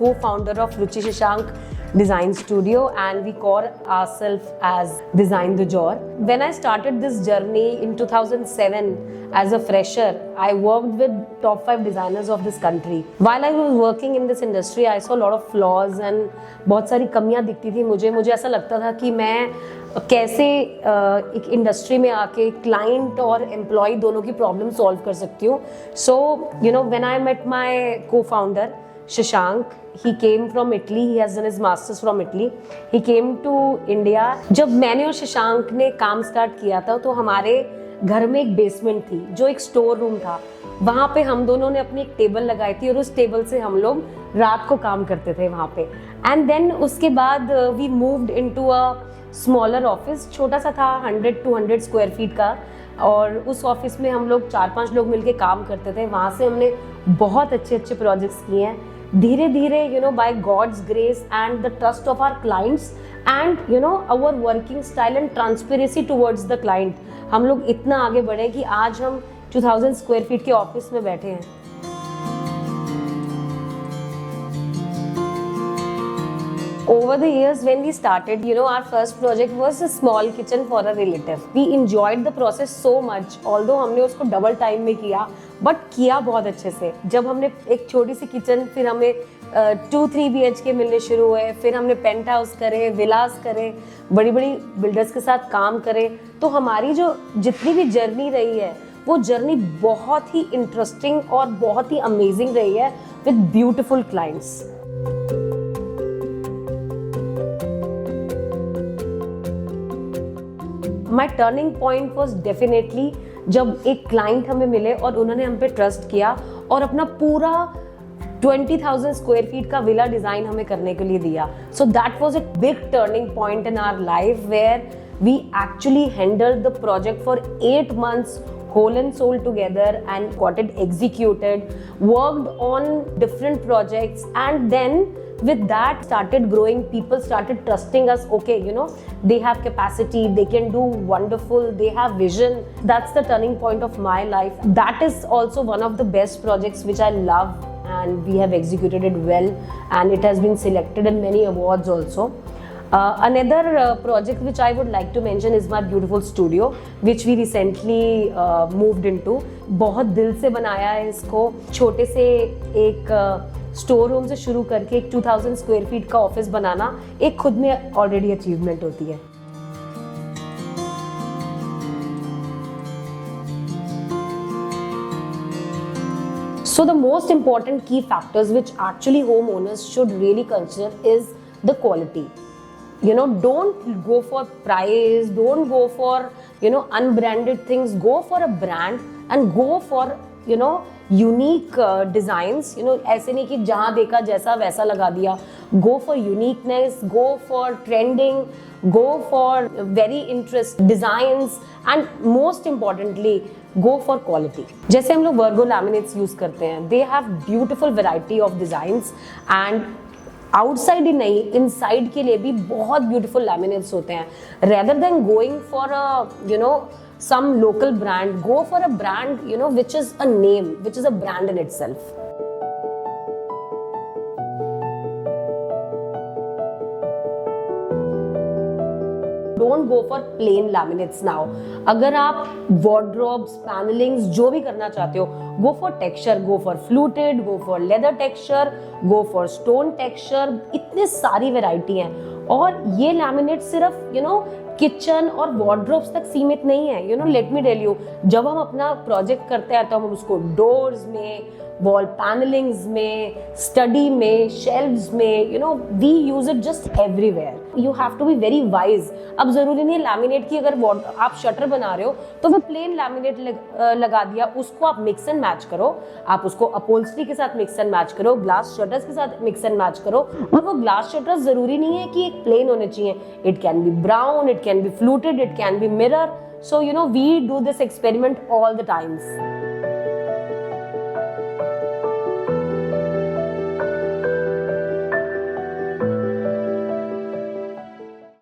co-founder of Ruchi Shashank Design Studio, and we call ourselves as Design the Jor. When I started this journey in 2007 as a fresher, I worked with top 5 designers of this country. While I was working in this industry, I saw a lot of flaws and बहुत सारी कमियां दिखती थी मुझे ऐसा लगता था कि मैं कैसे एक इंडस्ट्री में आके क्लाइंट और एम्प्लॉय दोनों की प्रॉब्लम सॉल्व कर सकती हूँ. So you know when I met my co-founder Shashank, he came from Italy. He has done his masters from Italy. He came to India. जब मैंने और शशांक ने काम स्टार्ट किया था तो हमारे घर में एक बेसमेंट थी जो एक स्टोर रूम था. वहाँ पे हम दोनों ने अपनी एक टेबल लगाई थी और उस टेबल से हम लोग रात को काम करते थे वहाँ पे. एंड देन उसके बाद we moved into a smaller office. छोटा सा था, 100-200 स्क्वायर फीट का, और उस ऑफिस में हम लोग 4-5 लोग मिलके काम करते थे. वहाँ से हमने बहुत अच्छे प्रोजेक्ट्स किए हैं. धीरे धीरे you know by God's grace and the trust of our clients and you know our working style and transparency towards the client, हम लोग इतना आगे बढ़े कि आज हम 2000 स्क्वायर फीट के ऑफिस में बैठे हैं. Over the years when we started, you know, our first project was a small kitchen for a relative. We enjoyed the process so much, although हमने उसको डबल टाइम में किया, बट किया बहुत अच्छे से. जब हमने एक छोटी सी किचन, फिर हमें 2-3 BHK मिलने शुरू हुए, फिर हमने पेंट हाउस करे, विलास करे, बड़ी बड़ी बिल्डर्स के साथ काम करे. तो हमारी जो जितनी भी जर्नी रही है वो जर्नी बहुत ही इंटरेस्टिंग और बहुत ही अमेजिंग रही है with beautiful clients. My turning point was definitely जब एक क्लाइंट हमें मिले और उन्होंने हम पे ट्रस्ट किया और अपना पूरा 20,000 स्क्वायर फीट का विला डिजाइन हमें करने के लिए दिया. So that was a big turning point in our life where we actually handled the project for 8 months whole and soul together and got it executed, worked on different projects, and then with that started growing. People started trusting us. Okay, you know, they have capacity, they can do wonderful, they have vision. That's the turning point of my life. That is also one of the best projects which I love, and we have executed it well, and it has been selected in many awards also. Another project which I would like to mention is my beautiful studio, which we recently moved into. बहुत दिल से बनाया है इसको. छोटे से एक store room से शुरू करके एक 2000 स्क्वायर फीट का ऑफिस बनाना एक खुद में ऑलरेडी अचीवमेंट होती है. So the most important key factors which actually homeowners should really consider is the quality. You know, don't go for price, don't go for, you know, unbranded things. Go for a brand and go for, you know, unique designs. You know, ऐसे नहीं कि जहाँ देखा जैसा वैसा लगा दिया. Go for uniqueness, go for trending, go for very interest designs, and most importantly go for quality. जैसे हम लोग Virgo laminates use करते हैं, they have beautiful variety of designs, and outside ही नहीं, इनसाइड के लिए भी बहुत ब्यूटीफुल लैमिनेट्स होते हैं. Rather than going for a you know some local brand, go for a brand you know which is a name, which is a brand in itself. Don't go for plain laminates now. अगर आप wardrobes, panelings जो भी करना चाहते हो, go for texture, go for fluted, go for leather texture, go for stone texture. इतने सारी variety हैं. और ये लैमिनेट सिर्फ यू नो किचन और वार्डरोब्स तक सीमित नहीं है. You know let me tell you, जब हम अपना प्रोजेक्ट करते हैं तो हम उसको डोर्स में, वॉल पैनलिंग्स में, स्टडी में, शेल्व्स में, you know we use it just everywhere. You have to be very wise. अब जरूरी नहीं है लैमिनेट की, अगर आप शटर बना रहे हो तो वो प्लेन लैमिनेट लगा दिया, उसको आप मिक्स एंड मैच करो. आप उसको अपहोल्स्ट्री के साथ मिक्स एंड मैच करो, ग्लास शटर्स के साथ मिक्स एंड मैच करो. और वो ग्लास शटर्स जरूरी नहीं है कि एक प्लेन होने चाहिए. It can be brown, it can be fluted, it can be mirror. So you know we do this experiment all the times.